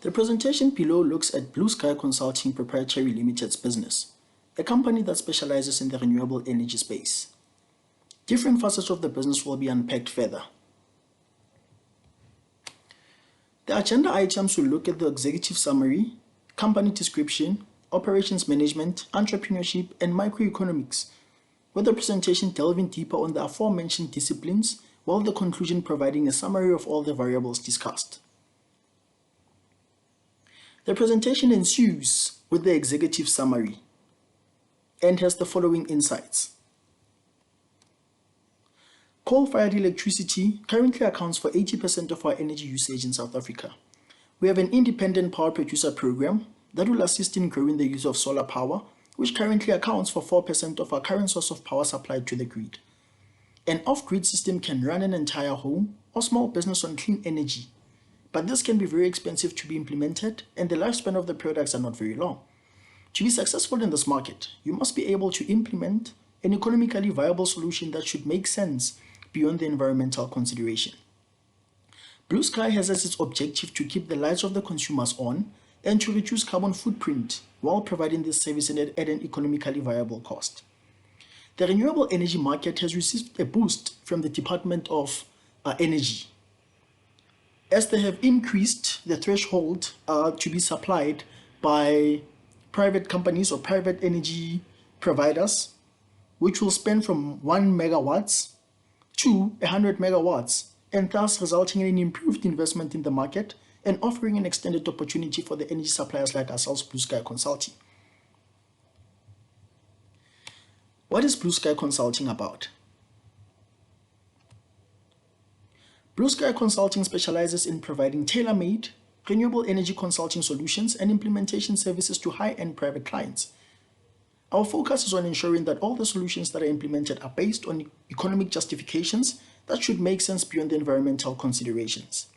The presentation below looks at BlueSky Consulting Proprietary Limited's business, a company that specializes in the renewable energy space. Different facets of the business will be unpacked further. The agenda items will look at the executive summary, company description, operations management, entrepreneurship, and microeconomics, with the presentation delving deeper on the aforementioned disciplines, while the conclusion providing a summary of all the variables discussed. The presentation ensues with the executive summary and has the following insights. Coal-fired electricity currently accounts for 80% of our energy usage in South Africa. We have an independent power producer program that will assist in growing the use of solar power, which currently accounts for 4% of our current source of power supplied to the grid. An off-grid system can run an entire home or small business on clean energy, but this can be very expensive to be implemented and the lifespan of the products are not very long. To be successful in this market, you must be able to implement an economically viable solution that should make sense beyond the environmental consideration. BlueSky has as its objective to keep the lights of the consumers on and to reduce carbon footprint while providing this service at an economically viable cost. The renewable energy market has received a boost from the Department of Energy, as they have increased the threshold to be supplied by private companies or private energy providers, which will span from 1 megawatts to 100 megawatts, and thus resulting in an improved investment in the market and offering an extended opportunity for the energy suppliers like ourselves, BlueSky Consulting. What is BlueSky Consulting about? BlueSky Consulting specializes in providing tailor-made renewable energy consulting solutions and implementation services to high-end private clients. Our focus is on ensuring that all the solutions that are implemented are based on economic justifications that should make sense beyond the environmental considerations.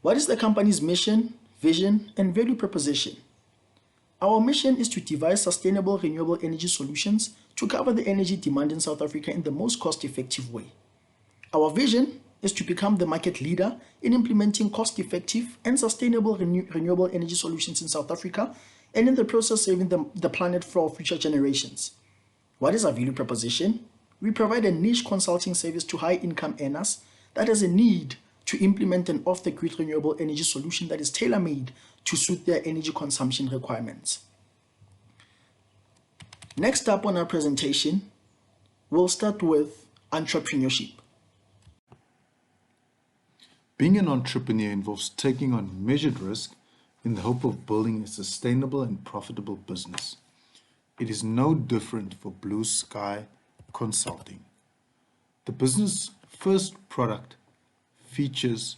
What is the company's mission, vision, and value proposition? Our mission is to devise sustainable renewable energy solutions to cover the energy demand in South Africa in the most cost-effective way. Our vision is to become the market leader in implementing cost-effective and sustainable renewable energy solutions in South Africa, and in the process saving the planet for future generations. What is our value proposition? We provide a niche consulting service to high-income earners that has a need to implement an off-the-grid renewable energy solution that is tailor-made to suit their energy consumption requirements. Next up on our presentation, we'll start with entrepreneurship. Being an entrepreneur involves taking on measured risk in the hope of building a sustainable and profitable business. It is no different for BlueSky Consulting. The business' first product features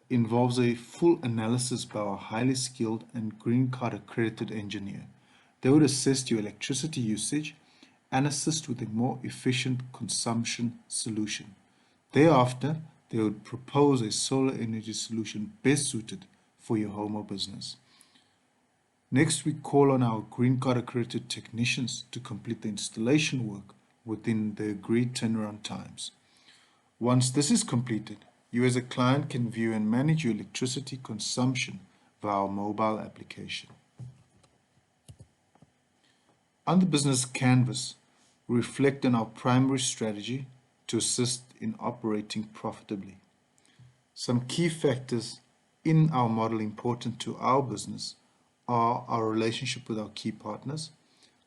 involves a full analysis by a highly skilled and green card accredited engineer. They would assess your electricity usage and assist with a more efficient consumption solution. Thereafter, they would propose a solar energy solution best suited for your home or business. Next, we call on our green card accredited technicians to complete the installation work within the agreed turnaround times. Once this is completed, you as a client can view and manage your electricity consumption via our mobile application. On the business canvas, we reflect on our primary strategy to assist in operating profitably. Some key factors in our model important to our business are our relationship with our key partners,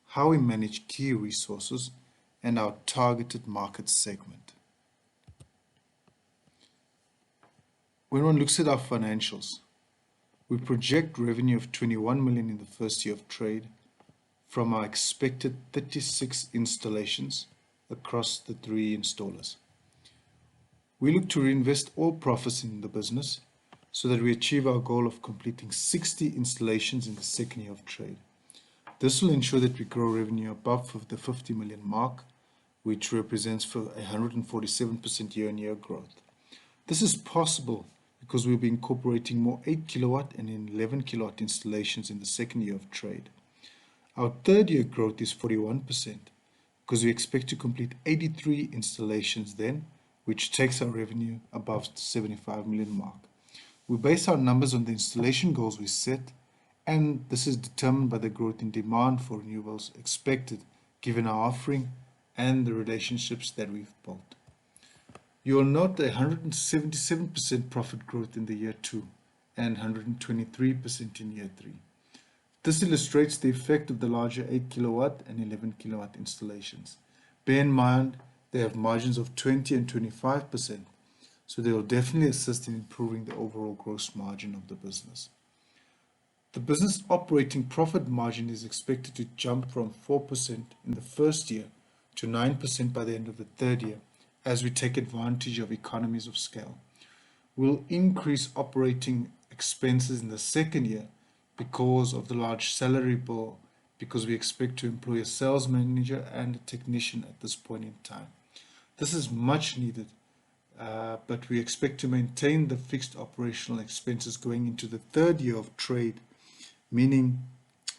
how we manage key resources, and our targeted market segment. When one looks at our financials, we project revenue of 21 million in the first year of trade from our expected 36 installations across the 3 installers. We look to reinvest all profits in the business so that we achieve our goal of completing 60 installations in the second year of trade. This will ensure that we grow revenue above the 50 million mark, which represents for 147% year-on-year growth. This is possible because we'll be incorporating more 8 kilowatt and 11 kilowatt installations in the second year of trade. Our third year growth is 41% because we expect to complete 83 installations then, which takes our revenue above the 75 million mark. We base our numbers on the installation goals we set, and this is determined by the growth in demand for renewables expected given our offering and the relationships that we've built. You will note the 177% profit growth in the year 2 and 123% in year 3. This illustrates the effect of the larger 8 kilowatt and 11 kilowatt installations. Bear in mind they have margins of 20 and 25%, so they will definitely assist in improving the overall gross margin of the business. The business operating profit margin is expected to jump from 4% in the first year to 9% by the end of the third year as we take advantage of economies of scale. We'll increase operating expenses in the second year because of the large salary bill, because we expect to employ a sales manager and a technician at this point in time. This is much needed, but we expect to maintain the fixed operational expenses going into the third year of trade, meaning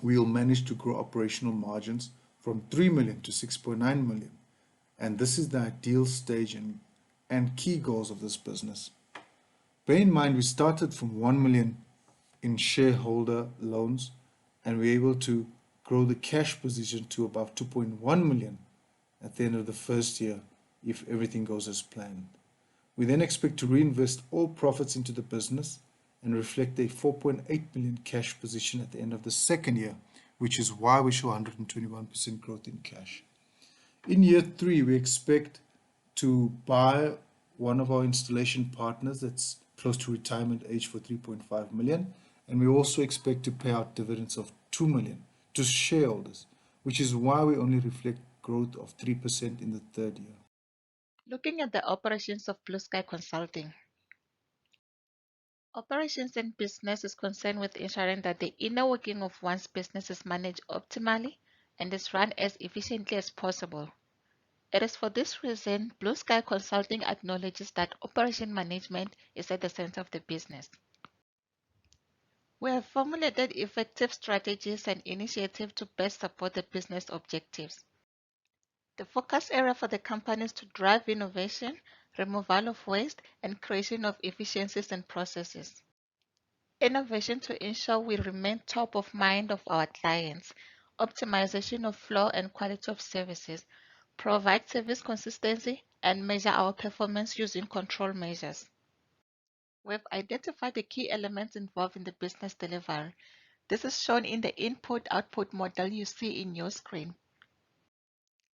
we'll manage to grow operational margins from 3 million to 6.9 million. And this is the ideal stage and key goals of this business. Bear in mind, we started from 1 million in shareholder loans, and we're able to grow the cash position to above 2.1 million at the end of the first year if everything goes as planned. We then expect to reinvest all profits into the business and reflect a 4.8 million cash position at the end of the second year, which is why we show 121% growth in cash. In year 3, we expect to buy one of our installation partners that's close to retirement age for 3.5 million, and we also expect to pay out dividends of 2 million to shareholders, which is why we only reflect growth of 3% in the third year. Looking at the operations of BlueSky Consulting. Operations in business is concerned with ensuring that the inner working of one's business is managed optimally and is run as efficiently as possible. It is for this reason BlueSky Consulting acknowledges that operation management is at the center of the business. We have formulated effective strategies and initiatives to best support the business objectives. The focus area for the company is to drive innovation, removal of waste, and creation of efficiencies and processes. Innovation to ensure we remain top of mind of our clients, optimization of flow and quality of services, provide service consistency, and measure our performance using control measures. We've identified the key elements involved in the business delivery. This is shown in the input-output model you see in your screen.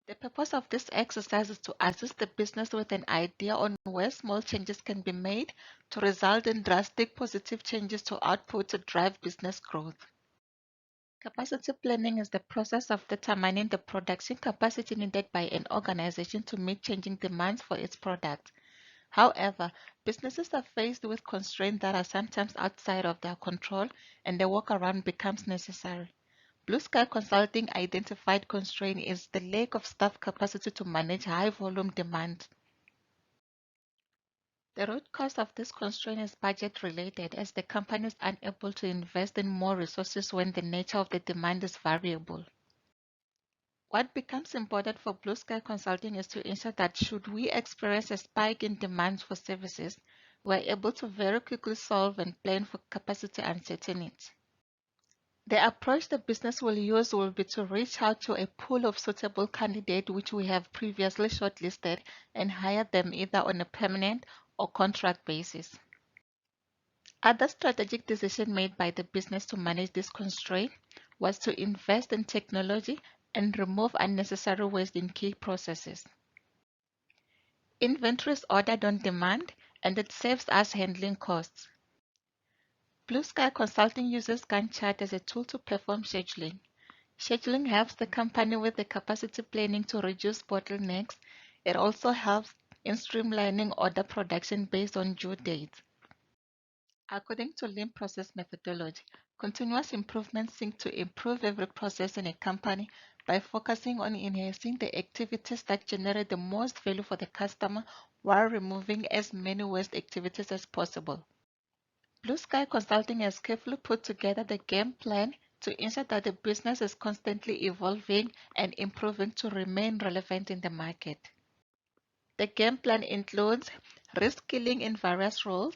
The purpose of this exercise is to assist the business with an idea on where small changes can be made to result in drastic positive changes to output to drive business growth. Capacity planning is the process of determining the production capacity needed by an organization to meet changing demands for its products. However, businesses are faced with constraints that are sometimes outside of their control, and the workaround becomes necessary. BlueSky Consulting identified constraint is the lack of staff capacity to manage high volume demand. The root cause of this constraint is budget related, as the company is unable to invest in more resources when the nature of the demand is variable. What becomes important for BlueSky Consulting is to ensure that should we experience a spike in demand for services, we are able to very quickly solve and plan for capacity uncertainty. The approach the business will use will be to reach out to a pool of suitable candidates which we have previously shortlisted and hire them either on a permanent or contract basis. Other strategic decision made by the business to manage this constraint was to invest in technology and remove unnecessary waste in key processes. Inventory is ordered on demand, and it saves us handling costs. BlueSky Consulting uses Gantt chart as a tool to perform scheduling. Scheduling helps the company with the capacity planning to reduce bottlenecks. It also helps in streamlining order production based on due dates. According to Lean process methodology, continuous improvement seeks to improve every process in a company by focusing on enhancing the activities that generate the most value for the customer while removing as many waste activities as possible. BlueSky Consulting has carefully put together the game plan to ensure that the business is constantly evolving and improving to remain relevant in the market. The game plan includes reskilling in various roles,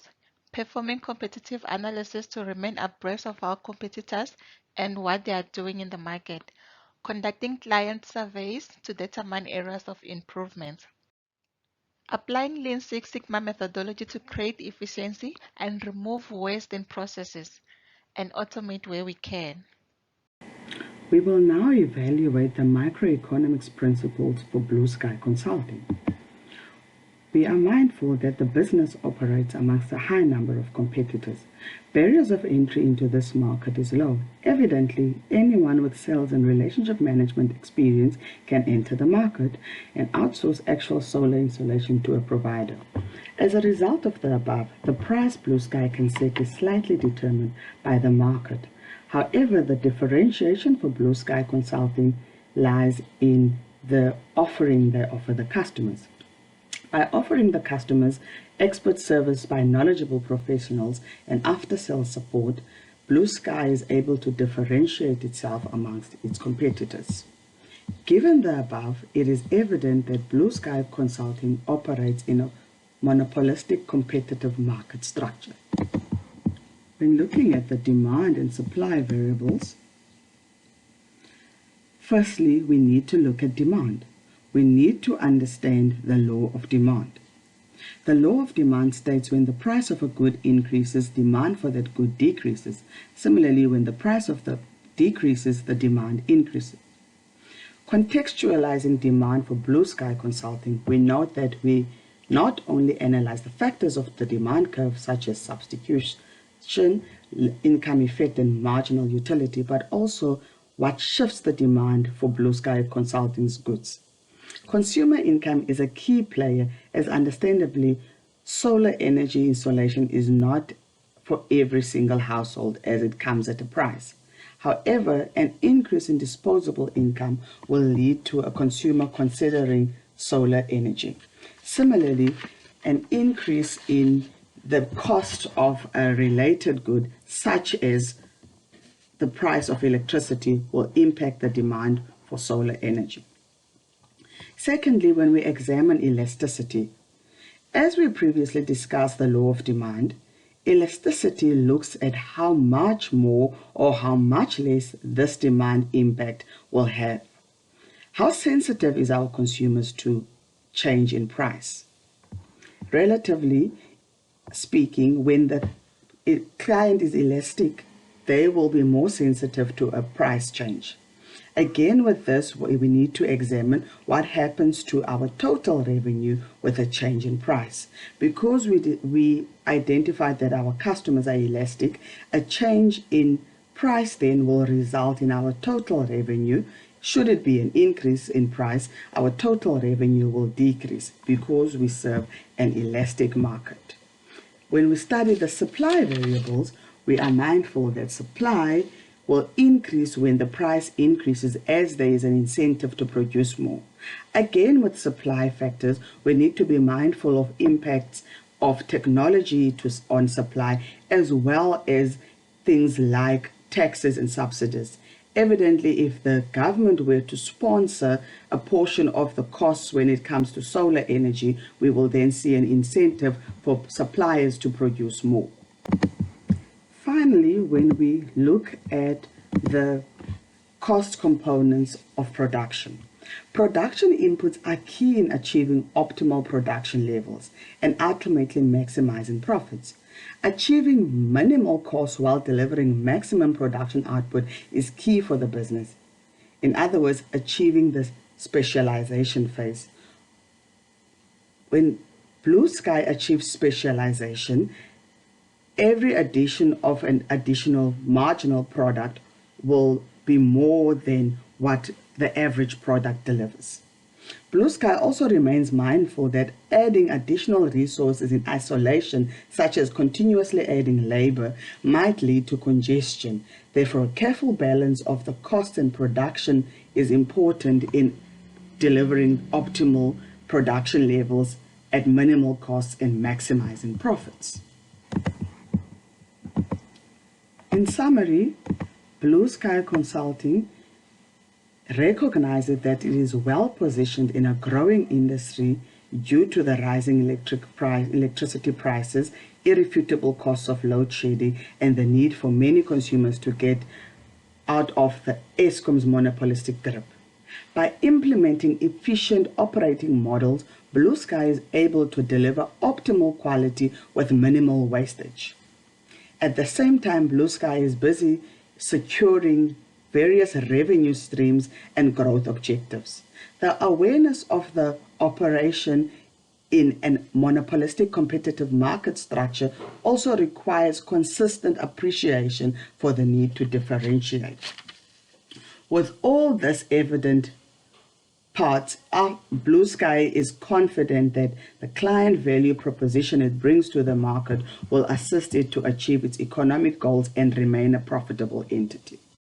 performing competitive analysis to remain abreast of our competitors and what they are doing in the market, conducting client surveys to determine areas of improvement, applying Lean Six Sigma methodology to create efficiency and remove waste in processes, and automate where we can. We will now evaluate the microeconomics principles for BlueSky Consulting. We are mindful that the business operates amongst a high number of competitors. Barriers of entry into this market is low. Evidently, anyone with sales and relationship management experience can enter the market and outsource actual solar installation to a provider. As a result of the above, the price BlueSky can set is slightly determined by the market. However, the differentiation for BlueSky Consulting lies in the offering they offer the customers. By offering the customers expert service by knowledgeable professionals and after-sales support, BlueSky is able to differentiate itself amongst its competitors. Given the above, it is evident that BlueSky Consulting operates in a monopolistic competitive market structure. When looking at the demand and supply variables, firstly, we need to look at demand. We need to understand the law of demand. The law of demand states when the price of a good increases, demand for that good decreases. Similarly, when the price of the decreases, the demand increases. Contextualizing demand for BlueSky Consulting, we note that we not only analyze the factors of the demand curve such as substitution, income effect, and marginal utility, but also what shifts the demand for BlueSky Consulting's goods. Consumer income is a key player, as understandably solar energy installation is not for every single household as it comes at a price. However, an increase in disposable income will lead to a consumer considering solar energy. Similarly, an increase in the cost of a related good, such as the price of electricity, will impact the demand for solar energy. Secondly, when we examine elasticity, as we previously discussed the law of demand, elasticity looks at how much more or how much less this demand impact will have. How sensitive is our consumers to change in price? Relatively speaking, when the client is elastic, they will be more sensitive to a price change. Again, with this, we need to examine what happens to our total revenue with a change in price. Because we identified that our customers are elastic, a change in price then will result in our total revenue. Should it be an increase in price, our total revenue will decrease because we serve an elastic market. When we study the supply variables, we are mindful that supply will increase when the price increases, as there is an incentive to produce more. Again, with supply factors, we need to be mindful of impacts of technology on supply, as well as things like taxes and subsidies. Evidently, if the government were to sponsor a portion of the costs when it comes to solar energy, we will then see an incentive for suppliers to produce more. Finally, when we look at the cost components of production, production inputs are key in achieving optimal production levels and ultimately maximizing profits. Achieving minimal costs while delivering maximum production output is key for the business. In other words, achieving the specialization phase. When BlueSky achieves specialization, every addition of an additional marginal product will be more than what the average product delivers. BlueSky also remains mindful that adding additional resources in isolation, such as continuously adding labor, might lead to congestion. Therefore, a careful balance of the cost and production is important in delivering optimal production levels at minimal costs and maximizing profits. In summary, BlueSky Consulting recognizes that it is well positioned in a growing industry due to the rising electricity prices, irrefutable costs of load shedding, and the need for many consumers to get out of the Eskom's monopolistic grip. By implementing efficient operating models, BlueSky is able to deliver optimal quality with minimal wastage. At the same time, BlueSky is busy securing various revenue streams and growth objectives. The awareness of the operation in a monopolistic competitive market structure also requires consistent appreciation for the need to differentiate. With all this evident parts, our BlueSky is confident that the client value proposition it brings to the market will assist it to achieve its economic goals and remain a profitable entity.